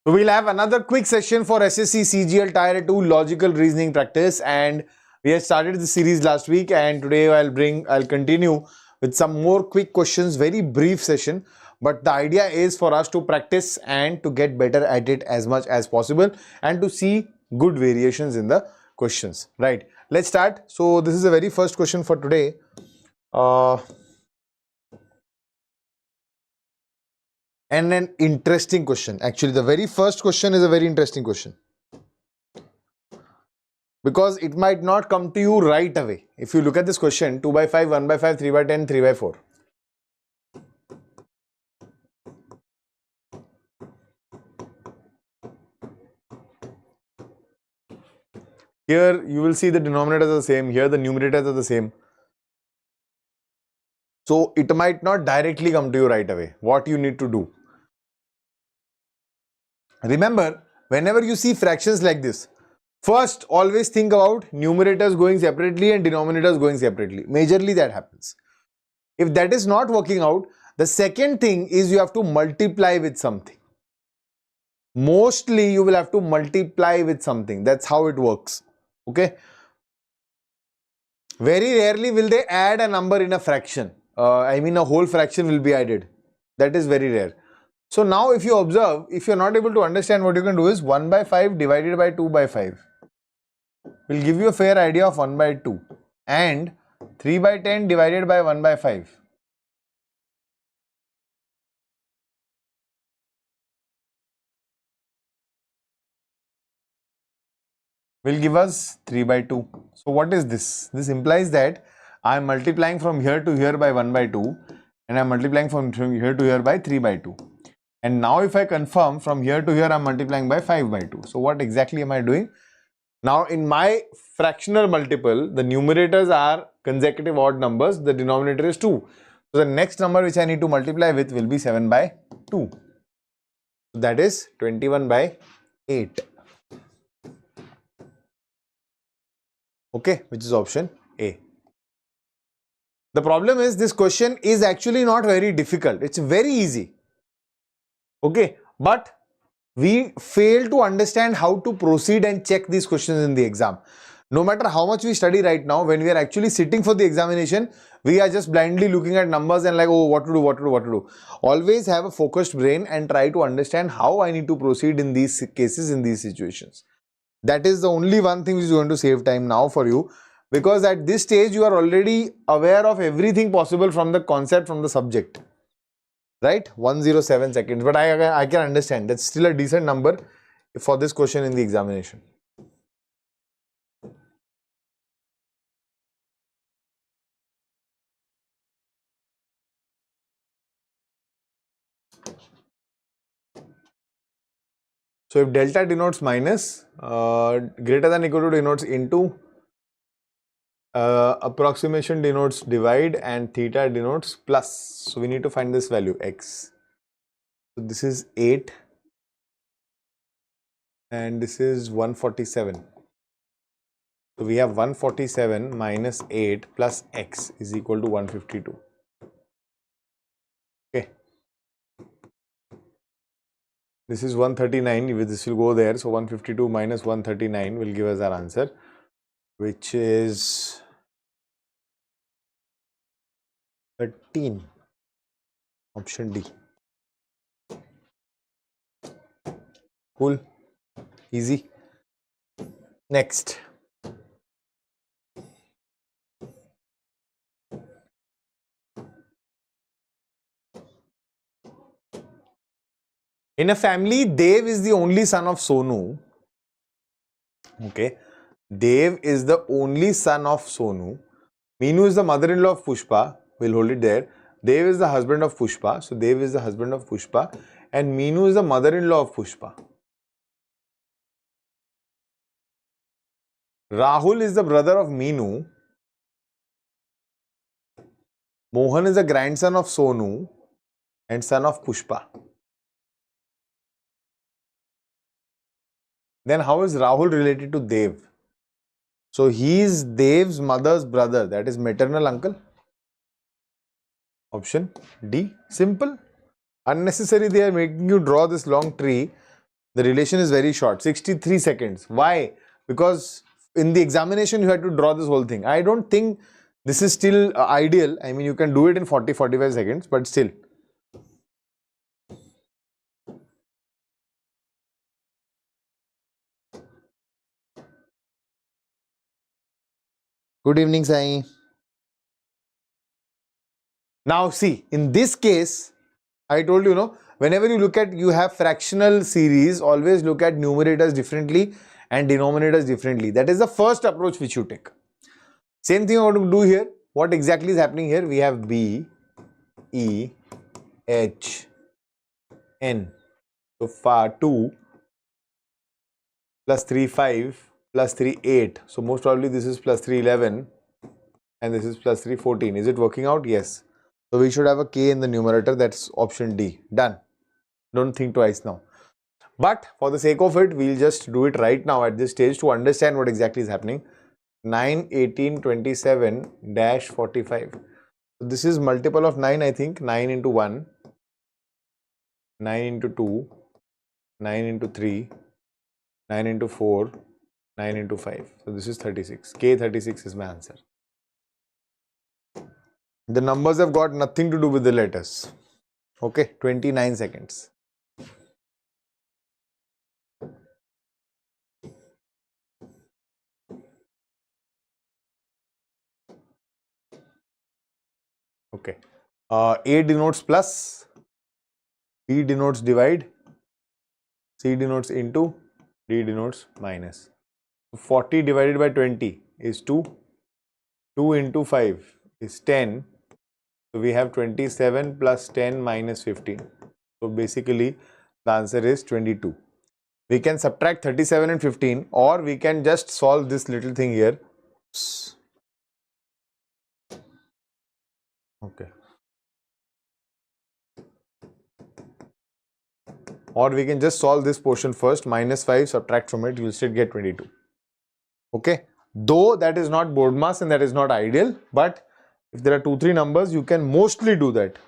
So we'll have another quick session for SSC CGL Tier 2 logical reasoning practice, and we had started the series last week, and today I'll continue with some more quick questions, very brief session, but the idea is for us to practice and to get better at it as much as possible and to see good variations in the questions, right? Let's start. So this is the very first question for today. And an interesting question. Actually, the very first question is a very interesting question, because it might not come to you right away. If you look at this question, 2 by 5, 1 by 5, 3 by 10, 3 by 4. Here you will see the denominators are the same, here the numerators are the same. So it might not directly come to you right away. What you need to do? Remember, whenever you see fractions like this, first always think about numerators going separately and denominators going separately. Majorly that happens. If that is not working out, the second thing is you have to multiply with something. Mostly you will have to multiply with something. That's how it works. Okay. Very rarely will they add a number in a fraction. I mean a whole fraction will be added. That is very rare. So now if you observe, if you are not able to understand, what you can do is 1 by 5 divided by 2 by 5 will give you a fair idea of 1 by 2, and 3 by 10 divided by 1 by 5 will give us 3 by 2. So what is this? This implies that I am multiplying from here to here by 1 by 2 and I am multiplying from here to here by 3 by 2. And now if I confirm, from here to here I am multiplying by 5 by 2. So what exactly am I doing? Now in my fractional multiple, the numerators are consecutive odd numbers, the denominator is 2. So the next number which I need to multiply with will be 7 by 2. So that is 21 by 8. Okay, which is option A. The problem is this question is actually not very difficult. It's very easy. Okay, but we fail to understand how to proceed and check these questions in the exam. No matter how much we study right now, when we are actually sitting for the examination, we are just blindly looking at numbers and like, oh, what to do, what to do, what to do. Always have a focused brain and try to understand how I need to proceed in these cases, in these situations. That is the only one thing which is going to save time now for you, because at this stage you are already aware of everything possible from the concept, from the subject. Right? 107 seconds. But I can understand that's still a decent number for this question in the examination. So if delta denotes minus, greater than equal to denotes into, approximation denotes divide, and theta denotes plus. So we need to find this value x. So this is 8 and this is 147. So we have 147 minus 8 plus x is equal to 152. Okay. This is 139, this will go there. So 152 minus 139 will give us our answer, which is 13. Option D. Cool. Easy. Next. In a family, Dev is the only son of Sonu. Okay. Dev is the only son of Sonu. Meenu is the mother-in-law of Pushpa. We'll hold it there. Dev is the husband of Pushpa. So Dev is the husband of Pushpa. And Meenu is the mother-in-law of Pushpa. Rahul is the brother of Meenu. Mohan is the grandson of Sonu and son of Pushpa. Then how is Rahul related to Dev? So he is Dev's mother's brother, that is maternal uncle. Option D. Simple. Unnecessary they are making you draw this long tree. The relation is very short, 63 seconds. Why? Because in the examination you had to draw this whole thing. I don't think this is still ideal. I mean, you can do it in 40-45 seconds, but still. Good evening, Sai. Now see, in this case, I told you, whenever you look at, you have fractional series, always look at numerators differently and denominators differently. That is the first approach which you take. Same thing I want to do here. What exactly is happening here? We have B, E, H, N. So far 2 plus 3, 5 plus 3, 8. So most probably this is plus 3, 11 and this is plus 3, 14. Is it working out? Yes. So we should have a K in the numerator. That's option D. Done. Don't think twice now. But for the sake of it, we'll just do it right now at this stage to understand what exactly is happening. 9, 18, 27 dash 45. So this is multiple of 9, I think. 9 into 1, 9 into 2, 9 into 3, 9 into 4, 9 into 5. So this is 36. K36 is my answer. The numbers have got nothing to do with the letters. Okay, 29 seconds. Okay. A denotes plus, B denotes divide, C denotes into, D denotes minus. 40 divided by 20 is 2. 2 into 5 is 10. So we have 27 plus 10 minus 15. So basically the answer is 22. We can subtract 37 and 15, or we can just solve this little thing here. Okay. Or we can just solve this portion first. Minus 5, subtract from it, you will still get 22. Okay. Though that is not board mass and that is not ideal, but if there are 2-3 numbers, you can mostly do that.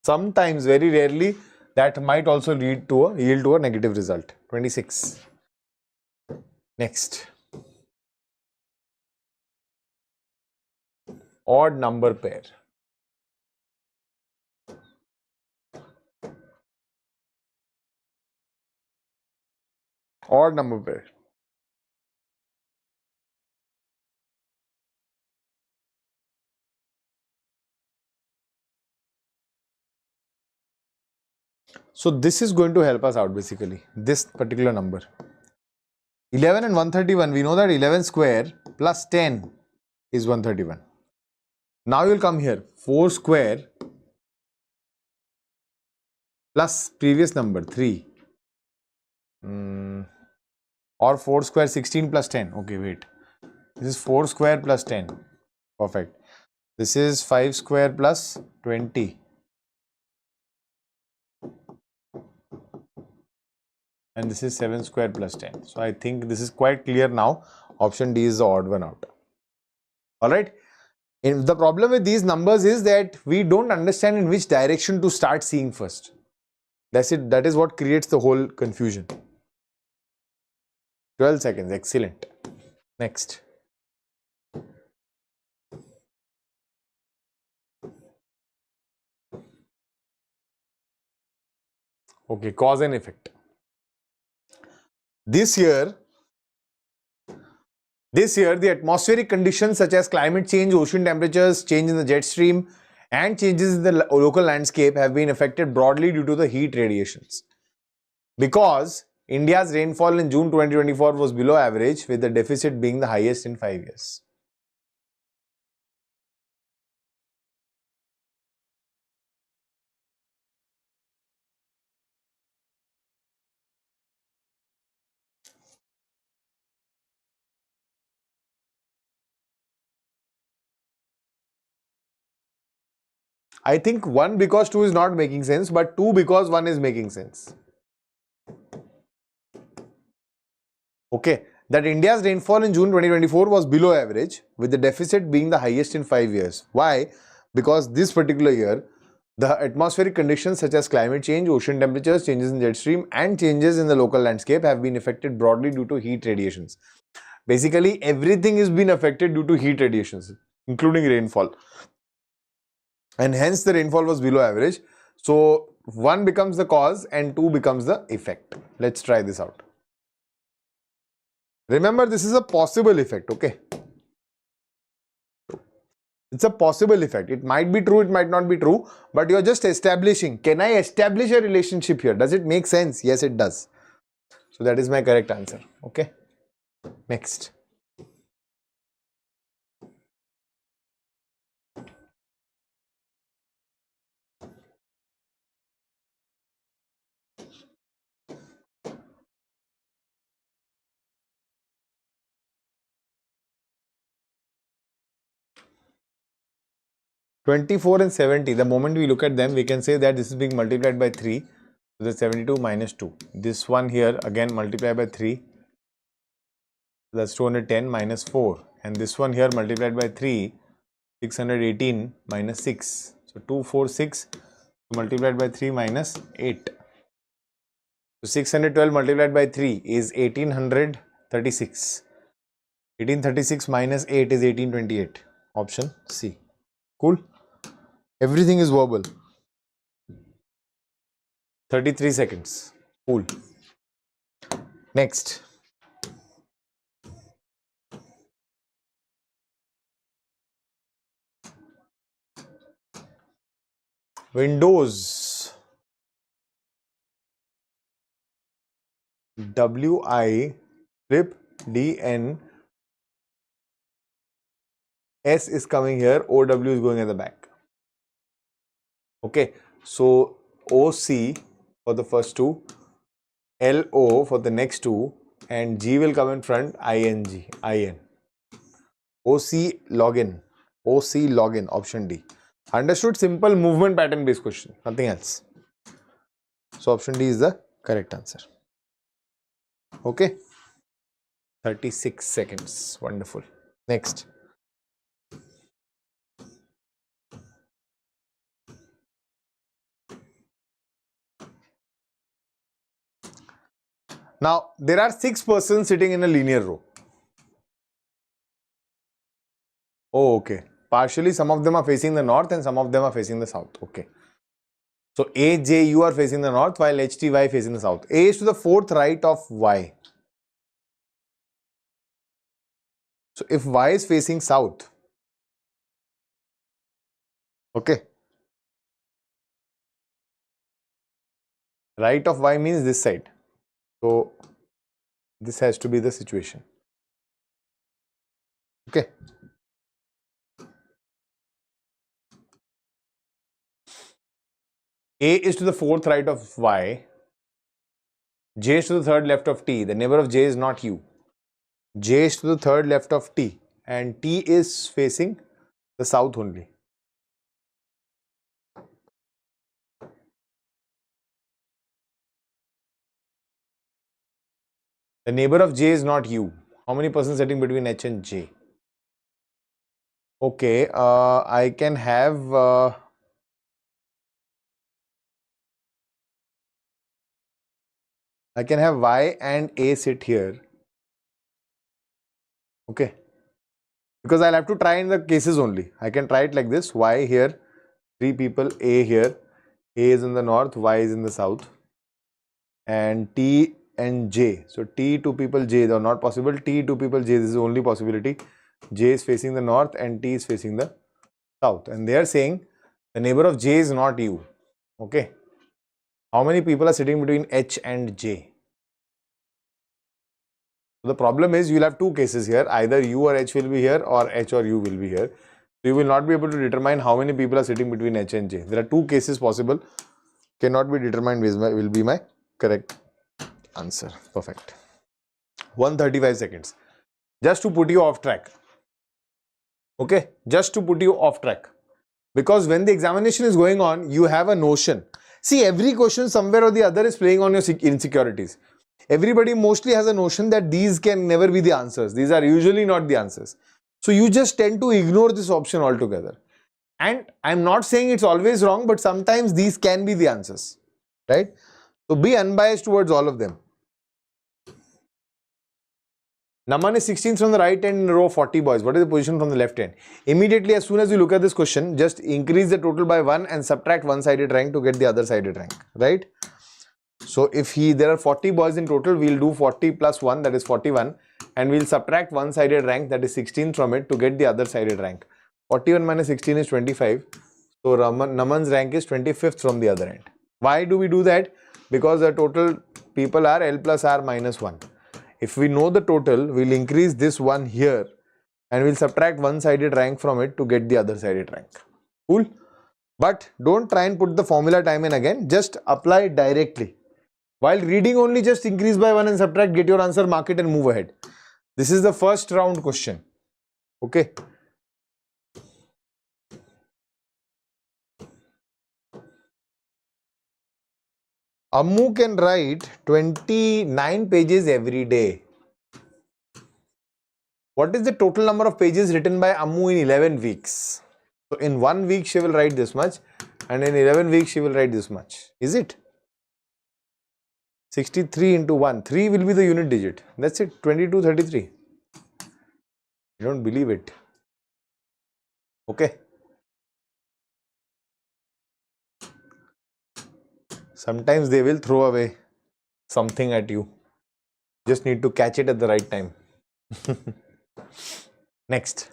Sometimes, very rarely, that might also yield to a negative result. 26. Next. Odd number pair. Odd number pair. So this is going to help us out basically, this particular number. 11 and 131, we know that 11 square plus 10 is 131. Now you will come here, 4 square plus previous number 3. Or 4 square 16 plus 10. Okay, wait. This is 4 square plus 10. Perfect. This is 5 square plus 20. And this is 7 square plus 10. So I think this is quite clear now. Option D is the odd one out. Alright. The problem with these numbers is that we don't understand in which direction to start seeing first. That's it. That is what creates the whole confusion. 12 seconds. Excellent. Next. Okay, cause and effect. This year, the atmospheric conditions such as climate change, ocean temperatures, change in the jet stream, and changes in the local landscape have been affected broadly due to the heat radiations. Because India's rainfall in June 2024 was below average, with the deficit being the highest in 5 years. I think 1 because 2 is not making sense, but 2 because 1 is making sense. Okay, that India's rainfall in June 2024 was below average, with the deficit being the highest in 5 years. Why? Because this particular year, The atmospheric conditions such as climate change, ocean temperatures, changes in jet stream and changes in the local landscape have been affected broadly due to heat radiations. Basically, everything is been affected due to heat radiations, including rainfall. And hence the rainfall was below average. So 1 becomes the cause and 2 becomes the effect. Let's try this out. Remember, this is a possible effect, okay? It's a possible effect. It might be true, it might not be true, but you're just establishing. Can I establish a relationship here? Does it make sense? Yes, it does. So that is my correct answer. Okay. Next. (24) and 70, the moment we look at them, we can say that this is being multiplied by 3. So that's 72 minus 2. This one here again multiplied by 3. That's 210 minus 4. And this one here multiplied by 3, 618 minus 6. So 246 multiplied by 3 minus 8. So 612 multiplied by 3 is 1836. 1836 minus 8 is 1828. Option C. Cool. Everything is verbal. 33 seconds. Cool. Next. Windows. WI flip DN. S is coming here. OW is going at the back. Okay, so OC for the first two, LO for the next two, and G will come in front, IN. OC login, option D. Understood? Simple movement pattern based question, nothing else. So option D is the correct answer. Okay, 36 seconds, wonderful. Next. Now, there are 6 persons sitting in a linear row. Oh, okay. Partially, some of them are facing the north and some of them are facing the south. Okay. So, A, J, you are facing the north while H, T, Y facing the south. A is to the 4th right of Y. So, if Y is facing south, okay, right of Y means this side. So, this has to be the situation. Okay. A is to the 4th right of Y. J is to the 3rd left of T. The neighbor of J is not U. J is to the 3rd left of T. And T is facing the south only. The neighbor of J is not U. How many persons sitting between H and J? Okay, I can have Y and A sit here. Okay, because I'll have to try in the cases only. I can try it like this: Y here, 3 people, A here. A is in the north, Y is in the south, and T and J. So T 2 people, J, they are not possible. T 2 people, J, this is the only possibility. J is facing the north and T is facing the south, and they are saying the neighbor of J is not U. Okay, how many people are sitting between H and J? So the problem is you will have 2 cases here. Either U or H will be here, or H or U will be here. So you will not be able to determine how many people are sitting between H and J. There are 2 cases possible. Cannot be determined will be my correct answer. Perfect. 135 seconds. Just to put you off track. Okay, just to put you off track. Because when the examination is going on, you have a notion. See, every question somewhere or the other is playing on your insecurities. Everybody mostly has a notion that these can never be the answers. These are usually not the answers. So you just tend to ignore this option altogether. And I'm not saying it's always wrong, but sometimes these can be the answers, right? So be unbiased towards all of them. Naman is 16th from the right hand in row 40 boys. What is the position from the left hand? Immediately as soon as you look at this question, just increase the total by 1 and subtract one-sided rank to get the other sided rank, right? So if there are 40 boys in total, we'll do 40 plus 1, that is 41, and we'll subtract one-sided rank, that is 16 from it to get the other sided rank. 41 minus 16 is 25. So Naman's rank is 25th from the other end. Why do we do that? Because the total people are L plus R minus 1. If we know the total, we'll increase this one here and we'll subtract one-sided rank from it to get the other sided rank. Cool? But don't try and put the formula time in again. Just apply it directly. While reading only, just increase by 1 and subtract, get your answer, mark it and move ahead. This is the first round question. Okay. Ammu can write 29 pages every day. What is the total number of pages written by Ammu in 11 weeks? So in 1 week she will write this much and in 11 weeks she will write this much. Is it? 63 into 1. 3 will be the unit digit. That's it. 22, 33. You don't believe it. Okay. Sometimes they will throw away something at you. Just need to catch it at the right time. Next.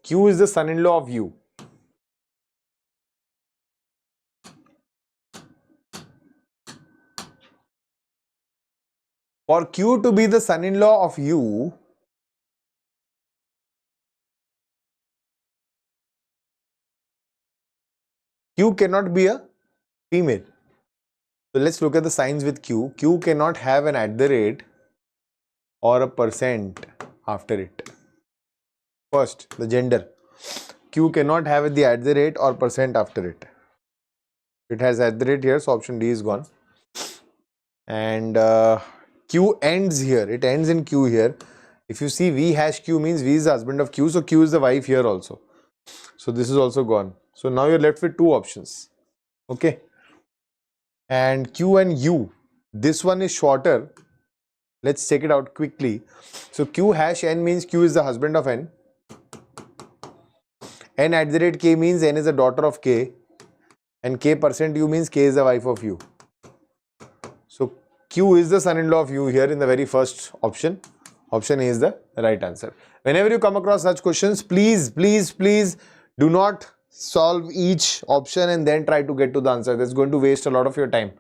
Q is the son-in-law of U. For Q to be the son-in-law of U, Q cannot be a female. So let's look at the signs with Q. Q cannot have an @ or a % after it. First, the gender. Q cannot have the @ or % after it. It has @ here, so option D is gone. And Q ends here. It ends in Q here. If you see V hash Q means V is the husband of Q, so Q is the wife here also. So this is also gone. So now you're left with 2 options. Okay. And Q and U. This one is shorter. Let's check it out quickly. So Q hash N means Q is the husband of N. N @ K means N is the daughter of K. And K % U means K is the wife of U. So Q is the son-in-law of U here in the very first option. Option A is the right answer. Whenever you come across such questions, please do not solve each option and then try to get to the answer. That's going to waste a lot of your time.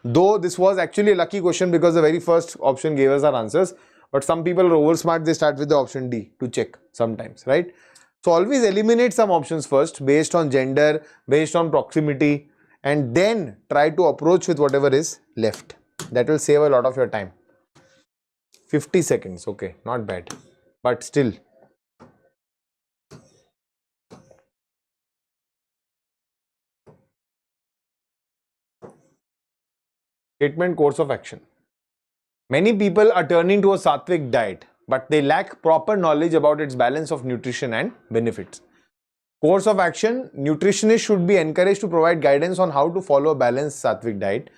Though this was actually a lucky question because the very first option gave us our answers, but some people are over smart, they start with the option D to check sometimes, right? So always eliminate some options first based on gender, based on proximity, and then try to approach with whatever is left. That will save a lot of your time. 50 seconds, okay, not bad, but still. Statement, course of action. Many people are turning to a sattvic diet, but they lack proper knowledge about its balance of nutrition and benefits. Course of action, nutritionists should be encouraged to provide guidance on how to follow a balanced sattvic diet,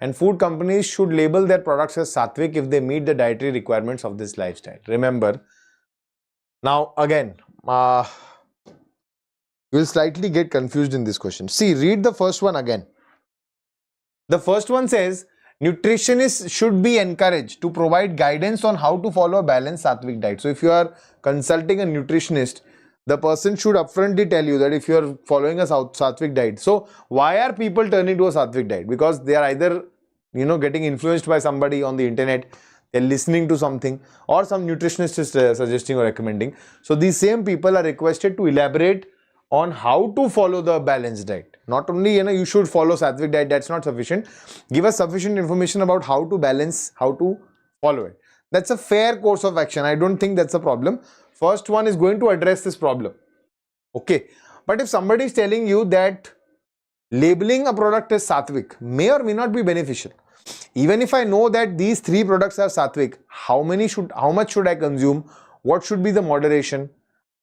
and food companies should label their products as sattvic if they meet the dietary requirements of this lifestyle. Remember, now again, you will slightly get confused in this question. See, read the first one again. The first one says, nutritionists should be encouraged to provide guidance on how to follow a balanced sattvic diet. So if you are consulting a nutritionist, the person should upfrontly tell you that if you are following a sattvic diet. So why are people turning to a sattvic diet? Because they are either, getting influenced by somebody on the internet, they're listening to something, or some nutritionist is suggesting or recommending. So these same people are requested to elaborate on how to follow the balanced diet. Not only, you should follow sattvic diet, that's not sufficient. Give us sufficient information about how to balance, how to follow it. That's a fair course of action. I don't think that's a problem. First one is going to address this problem. Okay. But if somebody is telling you that labeling a product as sattvic may or may not be beneficial, even if I know that these 3 products are sattvic, how much should I consume? What should be the moderation?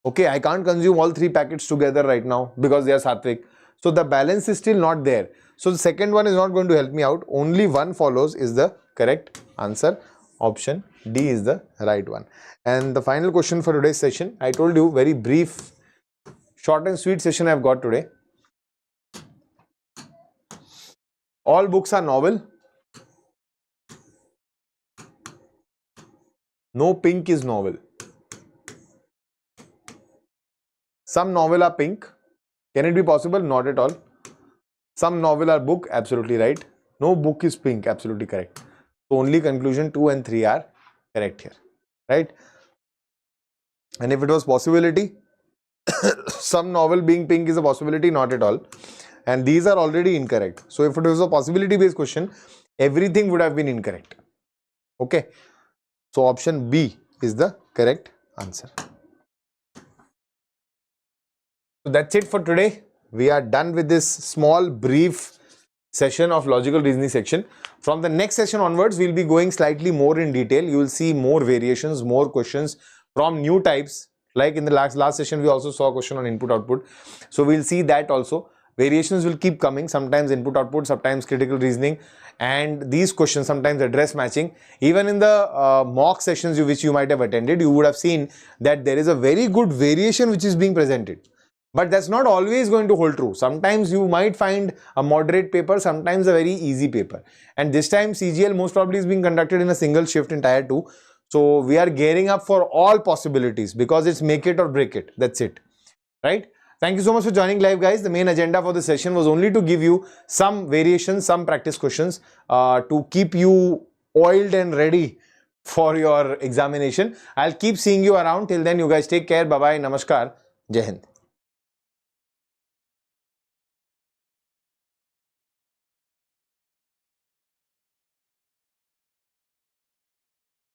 Okay, I can't consume all 3 packets together right now because they are sattvic. So the balance is still not there. So the second one is not going to help me out. Only one follows is the correct answer. Option D is the right one. And the final question for today's session, I told you very brief, short and sweet session I've got today. All books are novel. No pink is novel. Some novel are pink. Can it be possible? Not at all. Some novel are book. Absolutely right. No book is pink. Absolutely correct. So only conclusion 2 and 3 are correct here. Right? And if it was possibility, some novel being pink is a possibility. Not at all. And these are already incorrect. So if it was a possibility based question, everything would have been incorrect. Okay. So option B is the correct answer. So that's it for today. We are done with this small brief session of logical reasoning section. From the next session onwards, we'll be going slightly more in detail. You will see more variations, more questions from new types. Like in the last session, we also saw a question on input output. So we'll see that also. Variations will keep coming, sometimes input output, sometimes critical reasoning, and these questions sometimes address matching. Even in the mock sessions which you might have attended, you would have seen that there is a very good variation which is being presented. But that's not always going to hold true. Sometimes you might find a moderate paper, sometimes a very easy paper. And this time CGL most probably is being conducted in a single shift in Tier 2. So we are gearing up for all possibilities because it's make it or break it. That's it. Right? Thank you so much for joining live, guys. The main agenda for the session was only to give you some variations, some practice questions to keep you oiled and ready for your examination. I'll keep seeing you around. Till then, you guys take care. Bye-bye. Namaskar. Jai Hind.